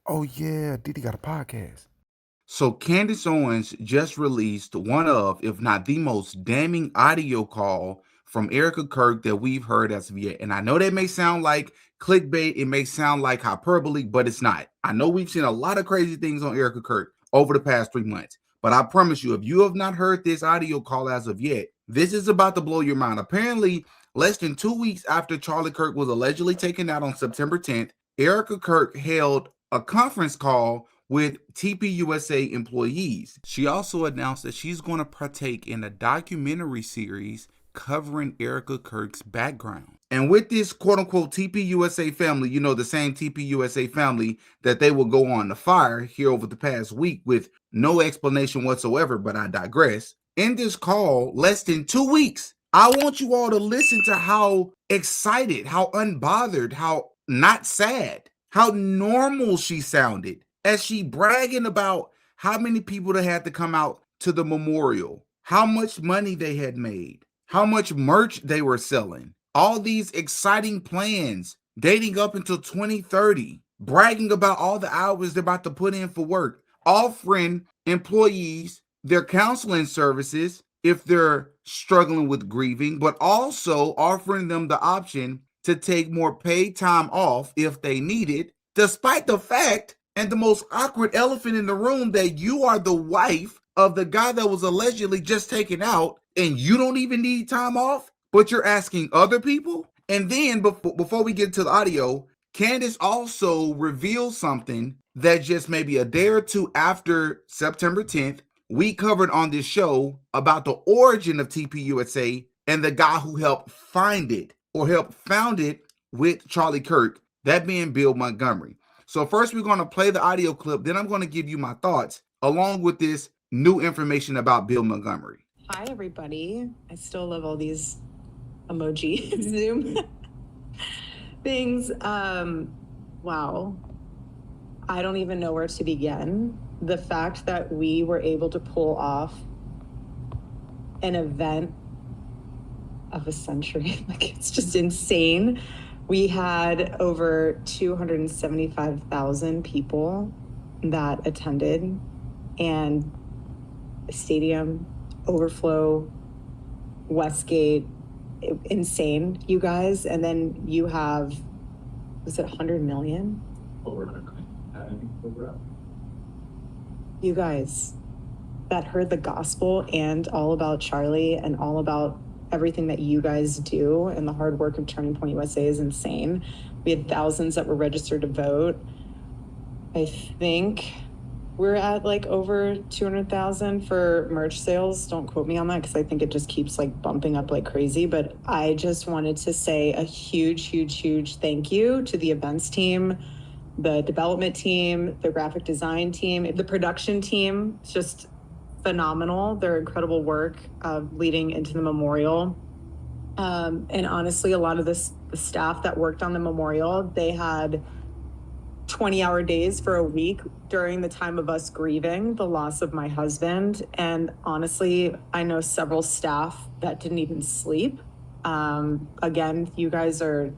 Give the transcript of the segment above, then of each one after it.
Oh yeah, Diddy got a podcast. So Candace Owens just released one of, if not the most damning audio call from Erika Kirk that we've heard as of yet. And I know that may sound like clickbait, it may sound like hyperbole, but it's not. I know we've seen a lot of crazy things on Erika Kirk over the past 3 months. But I promise you, if you have not heard this audio call as of yet, this is about to blow your mind. Apparently, less than 2 weeks after Charlie Kirk was allegedly taken out on September 10th, Erika Kirk held a conference call with TPUSA employees. She also announced that she's going to partake in a documentary series covering Erika Kirk's background. And with this quote unquote TPUSA family, you know, the same TPUSA family that they will go on to fire here over the past week with no explanation whatsoever, but I digress. In this call, less than 2 weeks, I want you all to listen to how excited, how unbothered, how not sad, how normal she sounded as she bragging about how many people they had to come out to the memorial, how much money they had made, how much merch they were selling, all these exciting plans dating up until 2030, bragging about all the hours they're about to put in for work, offering employees their counseling services if they're struggling with grieving, but also offering them the option to take more paid time off if they need it, despite the fact and the most awkward elephant in the room that you are the wife of the guy that was allegedly just taken out and you don't even need time off, but you're asking other people. And then before we get to the audio, Candace also revealed something that just maybe a day or two after September 10th, we covered on this show about the origin of TPUSA and the guy who helped find it or helped found it with Charlie Kirk, that being Bill Montgomery. So first we're going to play the audio clip, then I'm going to give you my thoughts along with this new information about Bill Montgomery. Hi, everybody. I still love all these emoji Zoom things. Wow. I don't even know where to begin. The fact that we were able to pull off an event of a century, like it's just insane. We had over 275,000 people that attended, and stadium overflow, Westgate, insane, you guys. And then you have, was it 100 million? Over You guys that heard the gospel and all about Charlie and all about everything that you guys do, and the hard work of Turning Point USA is insane. We had thousands that were registered to vote. I think we're at like over 200,000 for merch sales. Don't quote me on that because I think it just keeps like bumping up like crazy. But I just wanted to say a huge, huge, huge thank you to the events team, the development team, the graphic design team, the production team. It's just phenomenal. Their incredible work leading into the memorial. And honestly, a lot of the staff that worked on the memorial, they had 20-hour days for a week during the time of us grieving the loss of my husband. And honestly, I know several staff that didn't even sleep. Again, you guys are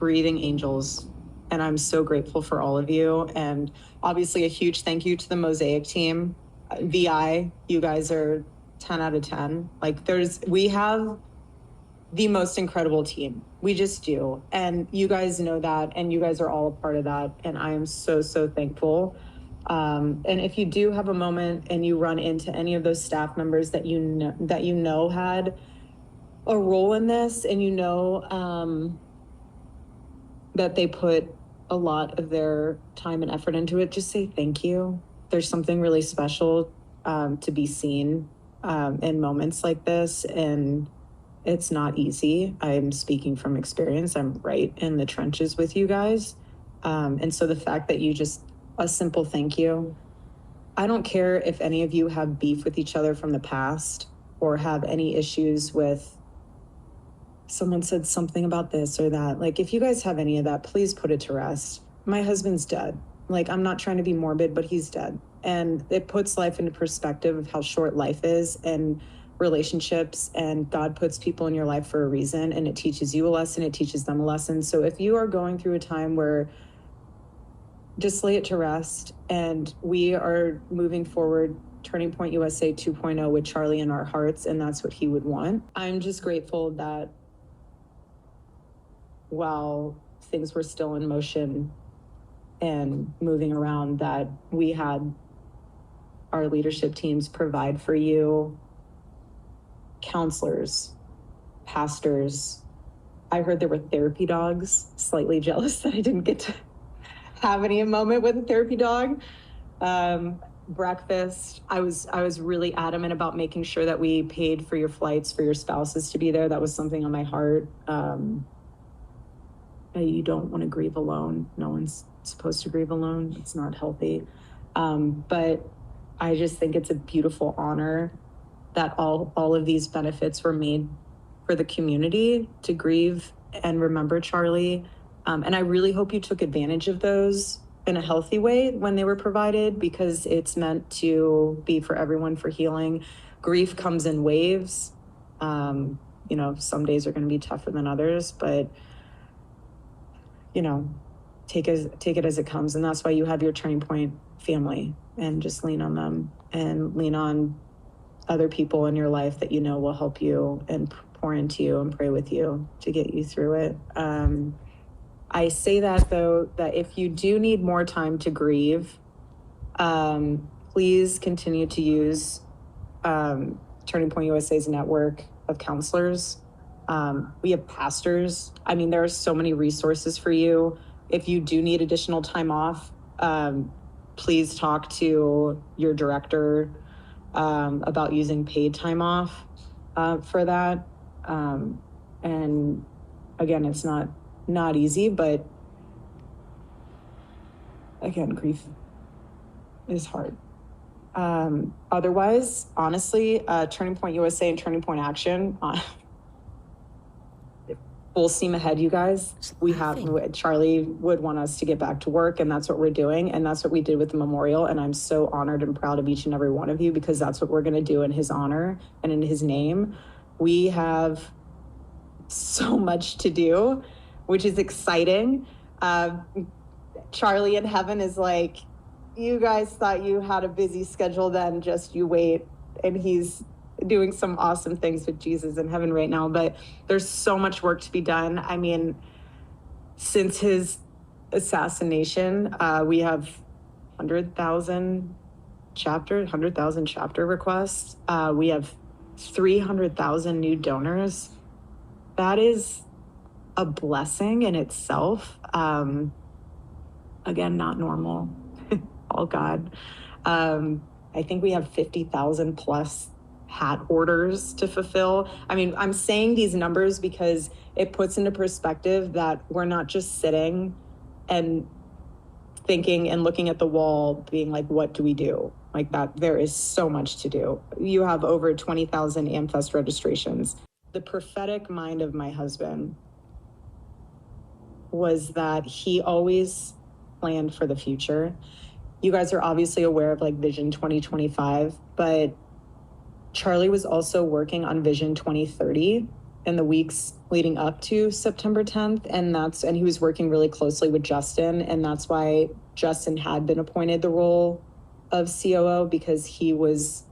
breathing angels, and I'm so grateful for all of you. And obviously a huge thank you to the Mosaic team. VI, you guys are 10 out of 10. Like we have the most incredible team. We just do. And you guys know that, and you guys are all a part of that. And I am so, so thankful. And if you do have a moment and you run into any of those staff members that you know had a role in this, and you know that they put a lot of their time and effort into it, just say thank you. There's something really special to be seen in moments like this, and it's not easy. I'm speaking from experience. I'm right in the trenches with you guys. And so the fact that you just, a simple thank you. I don't care if any of you have beef with each other from the past or have any issues with someone said something about this or that. Like, if you guys have any of that, please put it to rest. My husband's dead. Like, I'm not trying to be morbid, but he's dead. And it puts life into perspective of how short life is and relationships, and God puts people in your life for a reason, and it teaches you a lesson, it teaches them a lesson. So if you are going through a time where just lay it to rest. And we are moving forward, Turning Point USA 2.0 with Charlie in our hearts, and that's what he would want. I'm just grateful that while things were still in motion and moving around, that we had our leadership teams provide for you counselors, pastors. I heard there were therapy dogs. Slightly jealous that I didn't get to have any moment with a therapy dog. Breakfast. I was really adamant about making sure that we paid for your flights for your spouses to be there. That was something on my heart. You don't want to grieve alone. No one's supposed to grieve alone. It's not healthy. But I just think it's a beautiful honor that all of these benefits were made for the community to grieve and remember Charlie. And I really hope you took advantage of those in a healthy way when they were provided, because it's meant to be for everyone, for healing. Grief comes in waves. Some days are going to be tougher than others, but take it as it comes. And that's why you have your Turning Point family, and just lean on them and lean on other people in your life that will help you and pour into you and pray with you to get you through it. I say that, though, that if you do need more time to grieve, please continue to use Turning Point USA's network of counselors. We have pastors. There are so many resources for you. If you do need additional time off, please talk to your director about using paid time off for that. And again, it's not easy, but again, grief is hard. Otherwise, honestly, Turning Point USA and Turning Point Action, full steam ahead, you guys. Charlie would want us to get back to work, and that's what we're doing, and that's what we did with the memorial. And I'm so honored and proud of each and every one of you, because that's what we're going to do in his honor and in his name. We have so much to do, which is exciting. Charlie in heaven is like, you guys thought you had a busy schedule then, just you wait. And he's doing some awesome things with Jesus in heaven right now, but there's so much work to be done. Since his assassination, we have 100,000 chapter requests. We have 300,000 new donors. That is a blessing in itself. Again, not normal, all God. I think we have 50,000 plus hat orders to fulfill. I'm saying these numbers because it puts into perspective that we're not just sitting and thinking and looking at the wall being like, what do we do? Like that, there is so much to do. You have over 20,000 AmFest registrations. The prophetic mind of my husband was that he always planned for the future. You guys are obviously aware of Vision 2025, but Charlie was also working on Vision 2030 in the weeks leading up to September 10th. And he was working really closely with Justin. And that's why Justin had been appointed the role of COO, because he was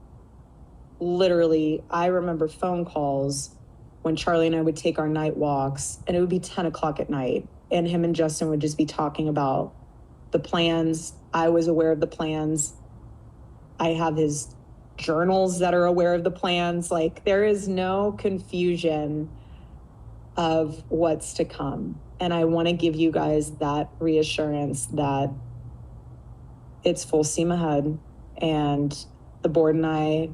literally, I remember phone calls when Charlie and I would take our night walks, and it would be 10 o'clock at night, and him and Justin would just be talking about the plans. I was aware of the plans. I have his journals that are aware of the plans. There is no confusion of what's to come. And I want to give you guys that reassurance that it's full steam ahead. And the board and I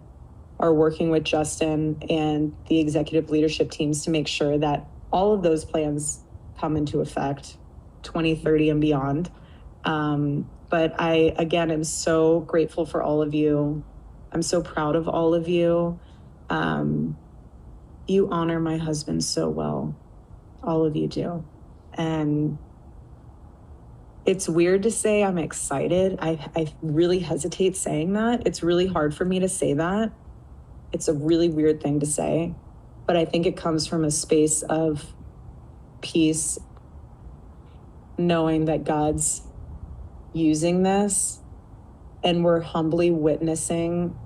are working with Justin and the executive leadership teams to make sure that all of those plans come into effect 2030 and beyond. But I, again, am so grateful for all of you. I'm so proud of all of you. You honor my husband so well. All of you do. And it's weird to say I'm excited. I really hesitate saying that. It's really hard for me to say that. It's a really weird thing to say. But I think it comes from a space of peace, knowing that God's using this and we're humbly witnessing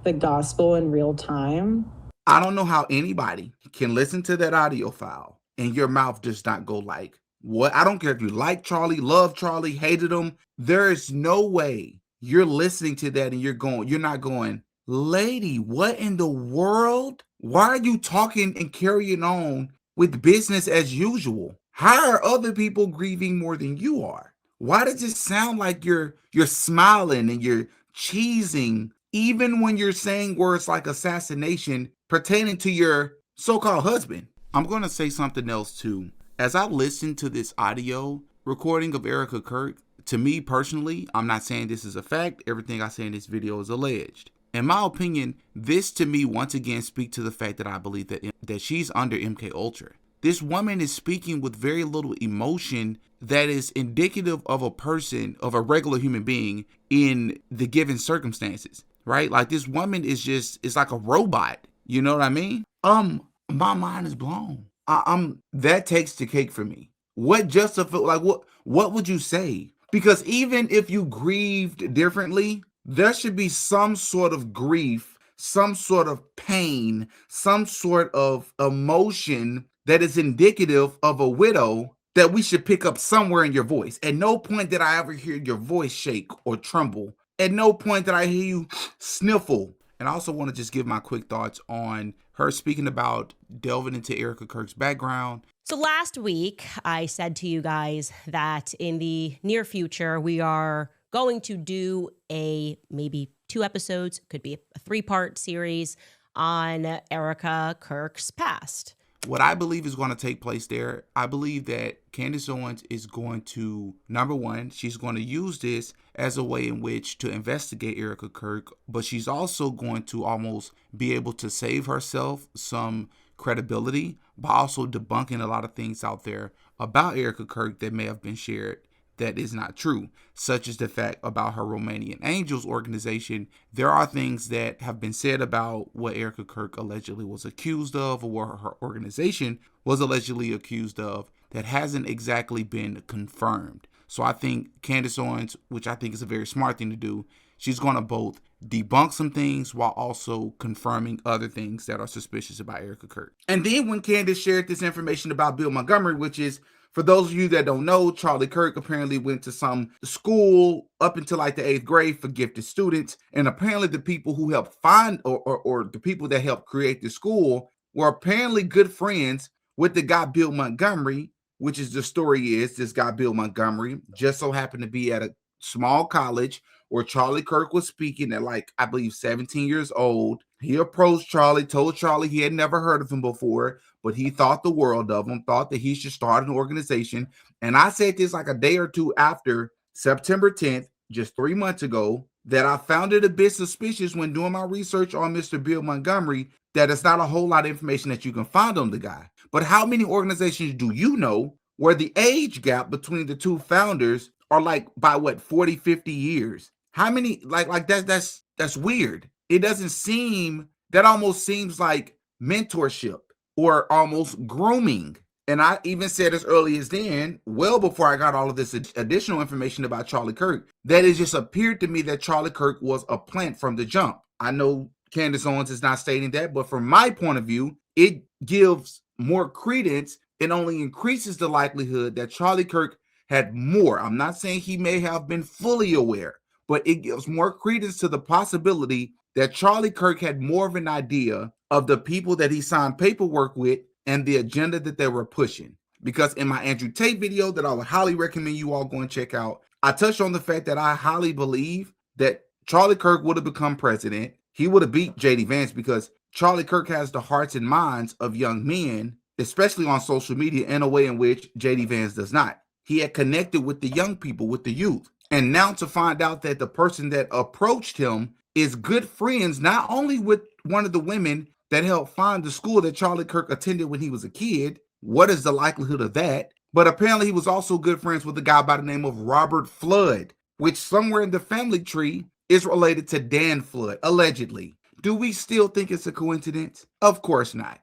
the gospel in real time. I don't know how anybody can listen to that audio file and your mouth does not go like, what? I don't care if you like Charlie, love Charlie, hated him. There is no way you're listening to that and you're not going, lady, what in the world? Why are you talking and carrying on with business as usual? How are other people grieving more than you are? Why does it sound like you're smiling and you're cheesing even when you're saying words like assassination pertaining to your so-called husband? I'm going to say something else too. As I listen to this audio recording of Erika Kirk, to me personally, I'm not saying this is a fact. Everything I say in this video is alleged. In my opinion, this to me once again speaks to the fact that I believe that she's under MK Ultra. This woman is speaking with very little emotion that is indicative of a person, of a regular human being in the given circumstances, right? Like this woman is like a robot. You know what I mean? My mind is blown. That takes the cake for me. What justify, like what would you say? Because even if you grieved differently, there should be some sort of grief, some sort of pain, some sort of emotion that is indicative of a widow that we should pick up somewhere in your voice. At no point did I ever hear your voice shake or tremble. At no point did I hear you sniffle. And I also want to just give my quick thoughts on her speaking about delving into Erika Kirk's background. So last week, I said to you guys that in the near future, we are going to do maybe 2 episodes, could be a 3-part series on Erika Kirk's past. What I believe is going to take place there, I believe that Candace Owens is going to, number one, she's going to use this as a way in which to investigate Erika Kirk, but she's also going to almost be able to save herself some credibility by also debunking a lot of things out there about Erika Kirk that may have been shared that is not true, such as the fact about her Romanian Angels organization. There are things that have been said about what Erika Kirk allegedly was accused of or what her organization was allegedly accused of that hasn't exactly been confirmed. So I think Candace Owens, which I think is a very smart thing to do, she's going to both debunk some things while also confirming other things that are suspicious about Erika Kirk. And then when Candace shared this information about Bill Montgomery, which is, for those of you that don't know, Charlie Kirk apparently went to some school up until like the 8th grade for gifted students. And apparently the people who helped find or the people that helped create the school were apparently good friends with the guy Bill Montgomery, which is the story is this guy Bill Montgomery just so happened to be at a small college where Charlie Kirk was speaking at like, I believe 17 years old. He approached Charlie, told Charlie he had never heard of him before, but he thought the world of him, thought that he should start an organization. And I said this like a day or two after September 10th, just 3 months ago, that I found it a bit suspicious when doing my research on Mr. Bill Montgomery, that it's not a whole lot of information that you can find on the guy. But how many organizations do you know where the age gap between the two founders are like by what, 40, 50 years? How many, like that's weird. It doesn't seem, that almost seems like mentorship or almost grooming. And I even said as early as then, well before I got all of this additional information about Charlie Kirk, that it just appeared to me that Charlie Kirk was a plant from the jump. I know Candace Owens is not stating that, but from my point of view, it gives more credence and only increases the likelihood that Charlie Kirk had more. I'm not saying he may have been fully aware, but it gives more credence to the possibility that Charlie Kirk had more of an idea of the people that he signed paperwork with and the agenda that they were pushing. Because in my Andrew Tate video that I would highly recommend you all go and check out, I touched on the fact that I highly believe that Charlie Kirk would have become president. He would have beat J.D. Vance because Charlie Kirk has the hearts and minds of young men, especially on social media, in a way in which J.D. Vance does not. He had connected with the young people, with the youth. And now to find out that the person that approached him is good friends, not only with one of the women that helped find the school that Charlie Kirk attended when he was a kid, what is the likelihood of that? But apparently he was also good friends with a guy by the name of Robert Flood, which somewhere in the family tree is related to Dan Flood, allegedly. Do we still think it's a coincidence? Of course not.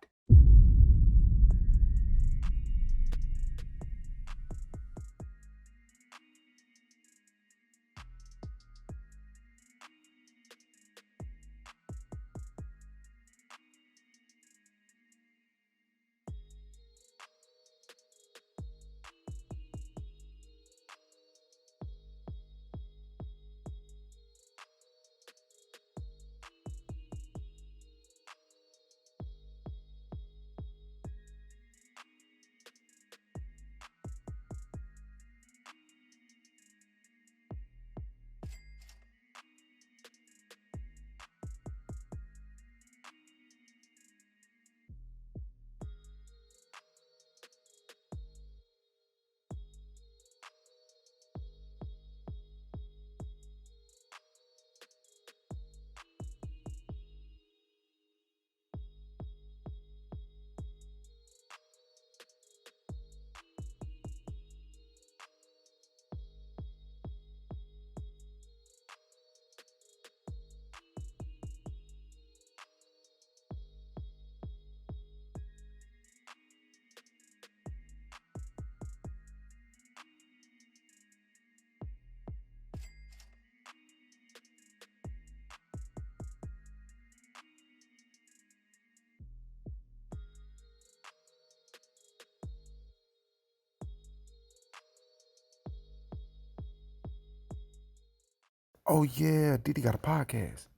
Oh yeah, Didi got a podcast.